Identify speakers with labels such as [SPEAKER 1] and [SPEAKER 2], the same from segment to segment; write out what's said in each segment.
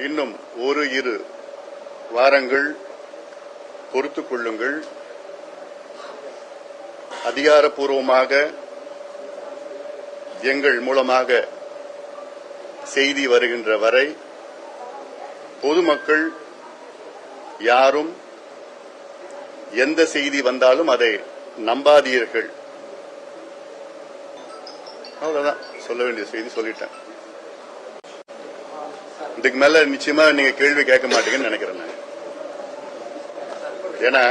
[SPEAKER 1] இன்னும் ஒரு இரு வாரங்கள் பொறுத்துக் கொள்ளுங்கள். அதிகாரப்பூர்வமாக எங்கள் மூலமாக செய்தி வருகின்ற வரை பொதுமக்கள் யாரும் எந்த செய்தி வந்தாலும் அதை நம்பாதீர்கள். அவ்வளவுதான் சொல்ல வேண்டிய செய்தி சொல்லிட்டேன். இதுக்கு மேல நிச்சயமா நீங்க கேள்வி கேட்க மாட்டீங்கன்னு நினைக்கிறேன். ஏன்னா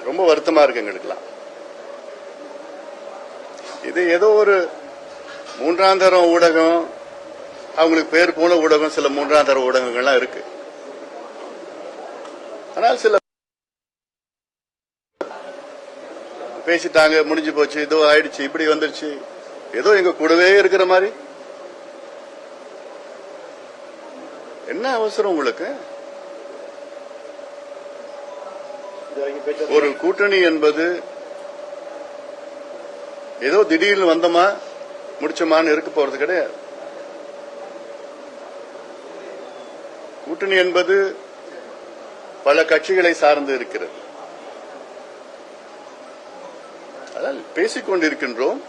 [SPEAKER 1] ரொம்ப வருத்தமா இருக்கு எங்களுக்கெல்லாம். இது ஏதோ ஒரு மூன்றாம் தரம் ஊடகம், அவங்களுக்கு பேர் போன ஊடகம், சில மூன்றாம் தர ஊடகங்கள்லாம் இருக்கு. ஆனால் சில பேசிட்டாங்க, முடிஞ்சு போச்சு, ஏதோ ஆயிடுச்சு, இப்படி வந்துருச்சு, ஏதோ எங்க கூடவே இருக்கிற மாதிரி. என்ன அவசரம் உங்களுக்கு? ஒரு கூட்டணி என்பது ஏதோ திடீர்னு வந்தோமா முடிச்சோமான்னு இருக்க போறது கிடையாது. கூட்டணி என்பது பல கட்சிகளை சார்ந்து இருக்கிறது. அதால் பேசிக் கொண்டிருக்கின்றோம்.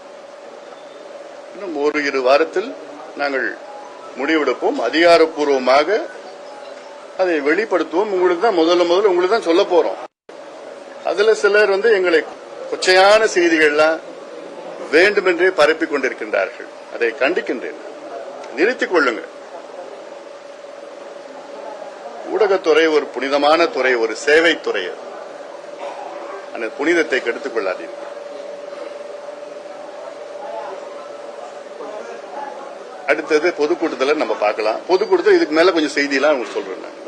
[SPEAKER 1] இன்னும் ஒரு இரு வாரத்தில் நாங்கள் முடிவெடுப்போம். அதிகாரப்பூர்வமாக அதை வெளிப்படுத்துவோம். உங்களுக்கு தான் முதல்ல உங்களுக்கு தான் சொல்ல போறோம். அதுல சிலர் எங்களை கொச்சையான செய்திகள்லாம் வேண்டுமென்றே பரப்பிக் கொண்டிருக்கின்றார்கள். அதை கண்டிக்கின்றேன். நிறுத்திக் கொள்ளுங்கள். ஊடகத்துறை ஒரு புனிதமான துறை, ஒரு சேவை துறை. அந்த புனிதத்தை கெடுத்துக் கொள்ளாதீர்கள். அடுத்தது பொதுக்கூட்டத்தில் நம்ம பார்க்கலாம். பொதுக்கூட்டத்தில் இதுக்கு மேல கொஞ்சம் செய்தியெல்லாம் உங்களுக்கு சொல்றேன்.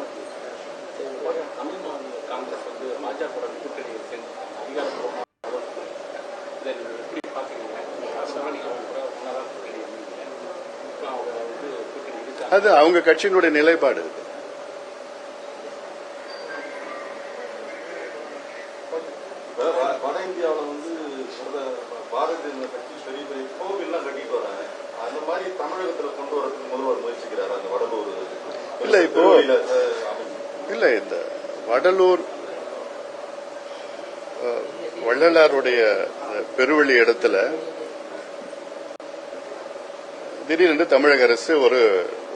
[SPEAKER 1] அது அவங்க கட்சியினுடைய நிலைப்பாடு.
[SPEAKER 2] வட இந்தியாவில் பாரதிய கட்சி பெரிய பெரிய கோவில்லாம் கட்டிட்டு வராங்க. அந்த மாதிரி தமிழகத்தில் கொண்டு வரதுக்கு முதல்வர் முயற்சிக்கிறார். அந்த வடலூர்
[SPEAKER 1] இல்ல, இப்போ இல்ல, இந்த வடலூர் வள்ளலாருடைய பெருவெளி இடத்துல திடீரென்று தமிழக அரசு ஒரு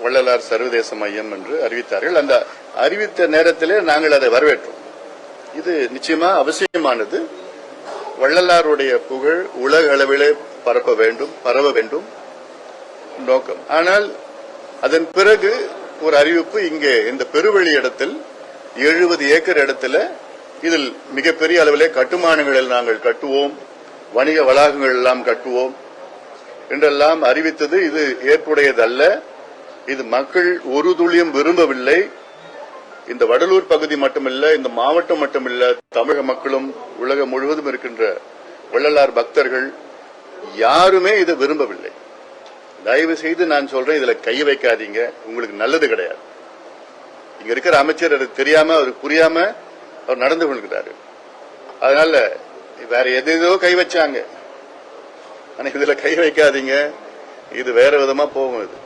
[SPEAKER 1] வள்ளலார் சர்வதேச மையம் என்று அறிவித்தார்கள். அந்த அறிவித்த நேரத்திலே நாங்கள் அதை வரவேற்றோம். இது நிச்சயமா அவசியமானது. வள்ளலாருடைய புகழ் உலக அளவிலே பரவ வேண்டும் நோக்கம். ஆனால் அதன் பிறகு ஒரு அறிவிப்பு, இங்கே இந்த பெருவெளி இடத்தில் 70 ஏக்கர் இடத்துல இதில் மிகப்பெரிய அளவிலே கட்டுமானங்களில் நாங்கள் கட்டுவோம், வணிக வளாகங்கள் எல்லாம் கட்டுவோம் என்றெல்லாம் அறிவித்தது. இது ஏற்புடையதல்ல. இது மக்கள் ஒரு துளியும் விரும்பவில்லை. இந்த வடலூர் பகுதி மட்டுமல்ல, இந்த மாவட்டம் மட்டுமல்ல, தமிழக மக்களும் உலகம் முழுவதும் இருக்கின்ற வள்ளலார் பக்தர்கள் யாருமே இதை விரும்பவில்லை. தயவு செய்து நான் சொல்றேன், இதுல கை வைக்காதீங்க. உங்களுக்கு நல்லது கிடையாது. இங்க இருக்கிற அமைச்சர் அது தெரியாம, அவருக்கு புரியாம அவர் நடந்து கொள்கிறாரு. அதனால வேற எதோ கை வச்சாங்க. ஆனா இதுல கை வைக்காதீங்க. இது வேற விதமா போகும். இது